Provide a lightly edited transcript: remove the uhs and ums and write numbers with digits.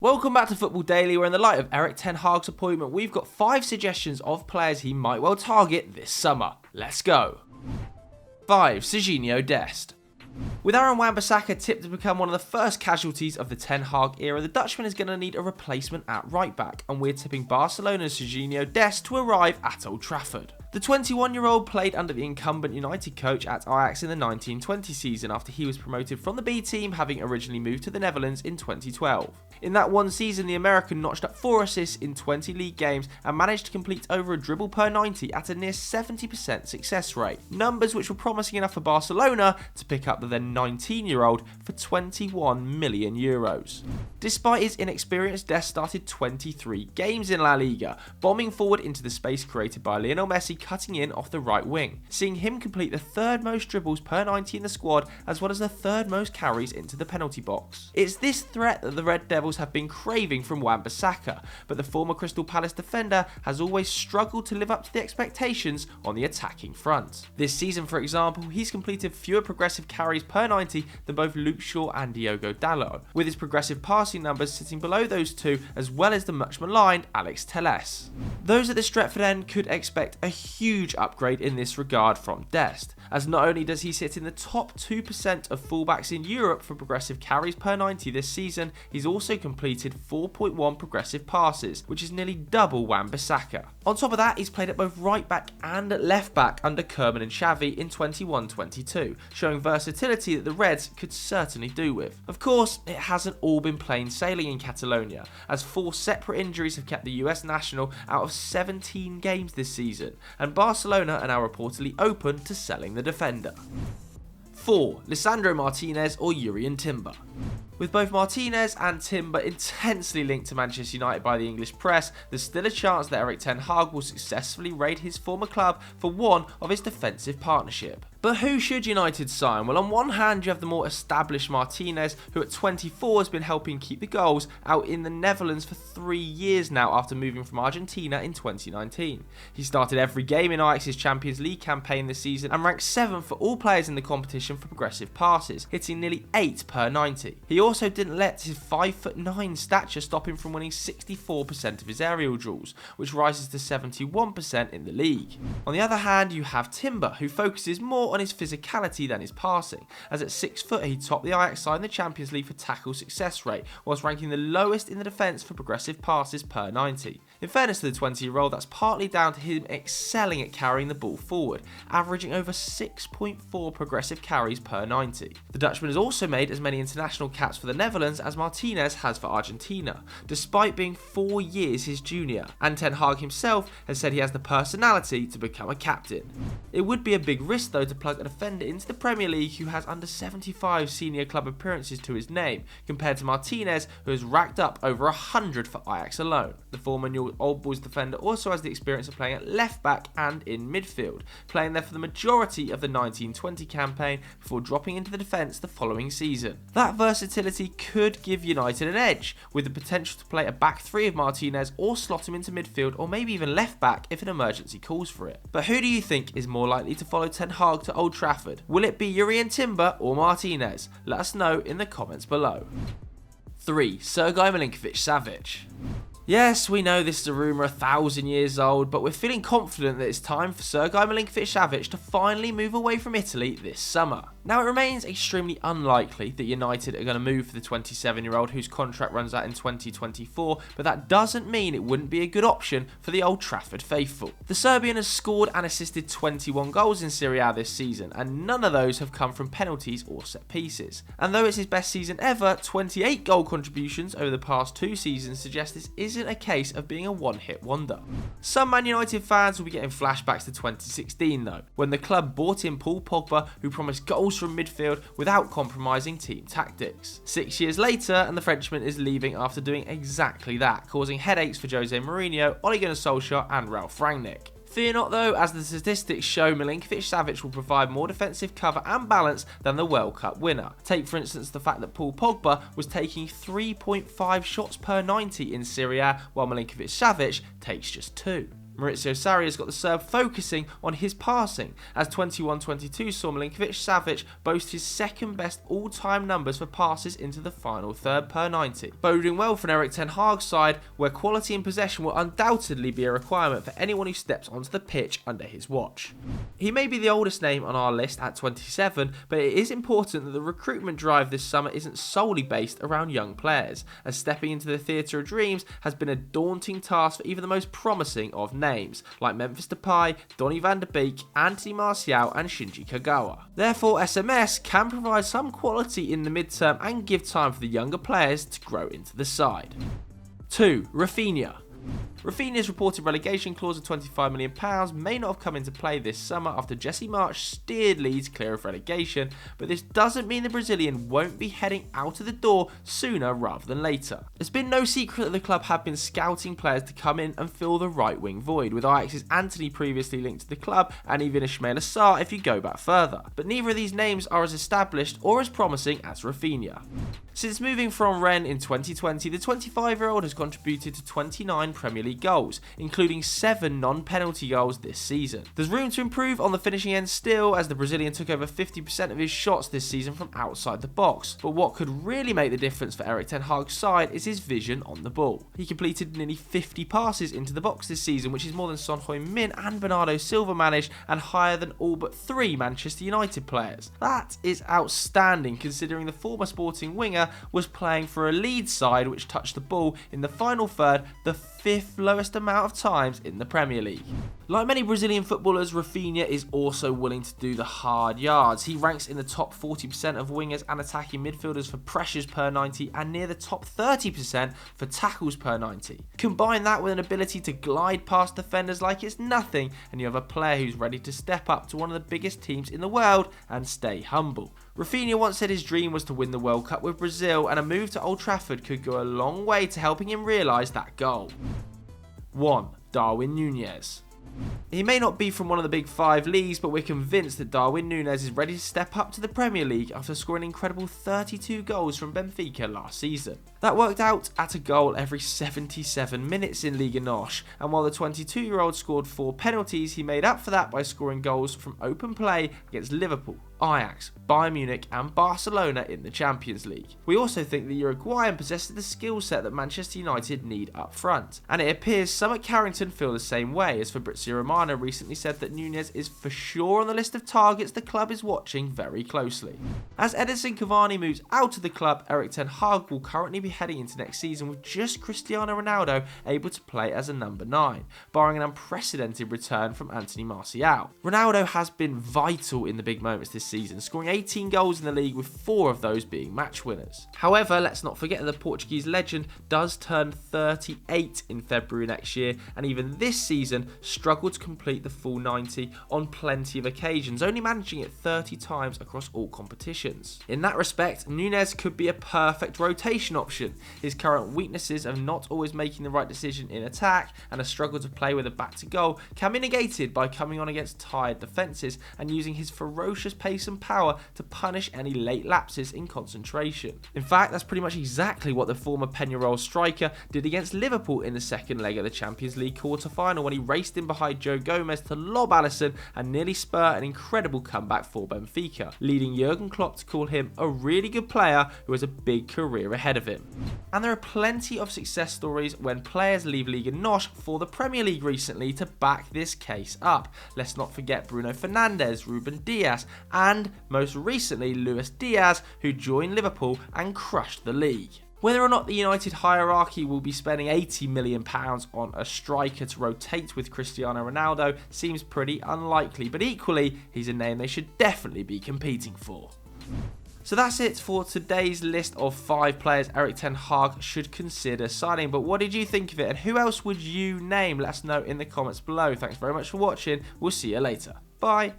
Welcome back to Football Daily, where in the light of Erik Ten Hag's appointment, we've got 5 suggestions of players he might well target this summer. Let's go. 5. Sergej Dest. With Aaron Wan-Bissaka tipped to become one of the first casualties of the Ten Hag era, the Dutchman is going to need a replacement at right back, and we're tipping Barcelona's Sergej Dest to arrive at Old Trafford. The 21-year-old played under the incumbent United coach at Ajax in the 1920 season after he was promoted from the B team, having originally moved to the Netherlands in 2012. In that one season, the American notched up 4 assists in 20 league games and managed to complete over a dribble per 90 at a near 70% success rate. Numbers which were promising enough for Barcelona to pick up the then 19-year-old for €21 million. Despite his inexperience, Dest started 23 games in La Liga, bombing forward into the space created by Lionel Messi cutting in off the right wing, seeing him complete the 3rd most dribbles per 90 in the squad, as well as the 3rd most carries into the penalty box. It's this threat that the Red Devils have been craving from Wan-Bissaka, but the former Crystal Palace defender has always struggled to live up to the expectations on the attacking front. This season, for example, he's completed fewer progressive carries per 90 than both Luke Shaw and Diogo Dalot, with his progressive passing numbers sitting below those two, as well as the much maligned Alex Telles. Those at the Stretford end could expect a huge upgrade in this regard from Dest, as not only does he sit in the top 2% of fullbacks in Europe for progressive carries per 90 this season, he's also completed 4.1 progressive passes, which is nearly double Wan-Bissaka. On top of that, he's played at both right back and left back under Koeman and Xavi in 21-22, showing versatility that the Reds could certainly do with. Of course, it hasn't all been plain sailing in Catalonia, as 4 separate injuries have kept the US national out of 17 games this season, and Barcelona are now reportedly open to selling the defender. 4. Lisandro Martinez or Jurrien Timber. With both Martinez and Timber intensely linked to Manchester United by the English press, there's still a chance that Erik Ten Hag will successfully raid his former club for one of his defensive partnership. But who should United sign? Well, on one hand, you have the more established Martinez, who at 24 has been helping keep the goals out in the Netherlands for 3 years now after moving from Argentina in 2019. He started every game in Ajax's Champions League campaign this season and ranked 7th for all players in the competition for progressive passes, hitting nearly 8 per 90. He also didn't let his 5'9" stature stop him from winning 64% of his aerial duels, which rises to 71% in the league. On the other hand, you have Timber, who focuses more on his physicality than his passing, as at 6 foot he topped the Ajax side in the Champions League for tackle success rate, whilst ranking the lowest in the defence for progressive passes per 90. In fairness to the 20-year-old, that's partly down to him excelling at carrying the ball forward, averaging over 6.4 progressive carries per 90. The Dutchman has also made as many international caps for the Netherlands as Martinez has for Argentina, despite being 4 years his junior, and Ten Hag himself has said he has the personality to become a captain. It would be a big risk though to plug a defender into the Premier League who has under 75 senior club appearances to his name, compared to Martinez, who has racked up over 100 for Ajax alone. The former New Old Boys defender also has the experience of playing at left back and in midfield, playing there for the majority of the 1920 campaign before dropping into the defence the following season. That versatility could give United an edge, with the potential to play a back 3 of Martinez or slot him into midfield or maybe even left back if an emergency calls for it. But who do you think is more likely to follow Ten Hag to Old Trafford? Will it be Jurrien Timber or Martinez? Let us know in the comments below. 3. Sergej Milinković-Savić. Yes, we know this is a rumour 1,000 years old, but we're feeling confident that it's time for Sergej Milinković-Savić to finally move away from Italy this summer. Now, it remains extremely unlikely that United are going to move for the 27-year-old whose contract runs out in 2024, but that doesn't mean it wouldn't be a good option for the Old Trafford faithful. The Serbian has scored and assisted 21 goals in Serie A this season, and none of those have come from penalties or set pieces. And though it's his best season ever, 28 goal contributions over the past 2 seasons suggest this isn't a case of being a one-hit wonder. Some Man United fans will be getting flashbacks to 2016 though, when the club bought in Paul Pogba, who promised goals from midfield without compromising team tactics. 6 years later, and the Frenchman is leaving after doing exactly that, causing headaches for Jose Mourinho, Ole Gunnar Solskjaer and Ralf Rangnick. Fear not though, as the statistics show Milinković-Savić will provide more defensive cover and balance than the World Cup winner. Take for instance the fact that Paul Pogba was taking 3.5 shots per 90 in Serie A, while Milinković-Savić takes just 2. Maurizio Sarri has got the Serb focusing on his passing, as 21-22 saw Milinkovic-Savić boast his second best all-time numbers for passes into the final third per 90, boding well for an Erik Ten Hag side where quality in possession will undoubtedly be a requirement for anyone who steps onto the pitch under his watch. He may be the oldest name on our list at 27, but it is important that the recruitment drive this summer isn't solely based around young players, as stepping into the theatre of dreams has been a daunting task for even the most promising of names, like Memphis Depay, Donny van de Beek, Anthony Martial and Shinji Kagawa. Therefore, SMS can provide some quality in the midterm and give time for the younger players to grow into the side. 2. Raphinha. Raphinha's reported relegation clause of £25 million may not have come into play this summer after Jesse Marsch steered Leeds clear of relegation, but this doesn't mean the Brazilian won't be heading out of the door sooner rather than later. It's been no secret that the club have been scouting players to come in and fill the right wing void, with Ajax's Antony previously linked to the club and even Ismail Assar if you go back further, but neither of these names are as established or as promising as Raphinha. Since moving from Rennes in 2020, the 25-year-old has contributed to 29 Premier League goals, including 7 non-penalty goals this season. There's room to improve on the finishing end still, as the Brazilian took over 50% of his shots this season from outside the box, but what could really make the difference for Erik Ten Hag's side is his vision on the ball. He completed nearly 50 passes into the box this season, which is more than Son Heung-min and Bernardo Silva managed, and higher than all but 3 Manchester United players. That is outstanding considering the former Sporting winger was playing for a Leeds side which touched the ball in the final third the 5th lowest amount of times in the Premier League. Like many Brazilian footballers, Raphinha is also willing to do the hard yards. He ranks in the top 40% of wingers and attacking midfielders for pressures per 90 and near the top 30% for tackles per 90. Combine that with an ability to glide past defenders like it's nothing, and you have a player who's ready to step up to one of the biggest teams in the world and stay humble. Raphinha once said his dream was to win the World Cup with Brazil, and a move to Old Trafford could go a long way to helping him realise that goal. 1. Darwin Nunez. He may not be from one of the big 5 leagues, but we're convinced that Darwin Nunez is ready to step up to the Premier League after scoring an incredible 32 goals from Benfica last season. That worked out at a goal every 77 minutes in Liga NOS, and while the 22-year-old scored 4 penalties, he made up for that by scoring goals from open play against Liverpool, Ajax, Bayern Munich and Barcelona in the Champions League. We also think the Uruguayan possesses the skill set that Manchester United need up front, and it appears some at Carrington feel the same way, as Fabrizio Romano recently said that Nunez is for sure on the list of targets the club is watching very closely. As Edinson Cavani moves out of the club, Erik Ten Hag will currently be heading into next season with just Cristiano Ronaldo able to play as a number 9, barring an unprecedented return from Anthony Martial. Ronaldo has been vital in the big moments this season, scoring 18 goals in the league with 4 of those being match winners. However, let's not forget that the Portuguese legend does turn 38 in February next year, and even this season struggled to complete the full 90 on plenty of occasions, only managing it 30 times across all competitions. In that respect, Nunez could be a perfect rotation option. His current weaknesses of not always making the right decision in attack and a struggle to play with a back to goal can be negated by coming on against tired defences and using his ferocious pace and power to punish any late lapses in concentration. In fact, that's pretty much exactly what the former Peñarol striker did against Liverpool in the second leg of the Champions League quarter-final, when he raced in behind Joe Gomez to lob Alisson and nearly spur an incredible comeback for Benfica, leading Jurgen Klopp to call him a really good player who has a big career ahead of him. And there are plenty of success stories when players leave Liga NOS for the Premier League recently to back this case up. Let's not forget Bruno Fernandes, Ruben Dias, and most recently Luis Diaz, who joined Liverpool and crushed the league. Whether or not the United hierarchy will be spending £80 million on a striker to rotate with Cristiano Ronaldo seems pretty unlikely, but equally, he's a name they should definitely be competing for. So that's it for today's list of 5 players Erik Ten Hag should consider signing. But what did you think of it, and who else would you name? Let us know in the comments below. Thanks very much for watching. We'll see you later. Bye.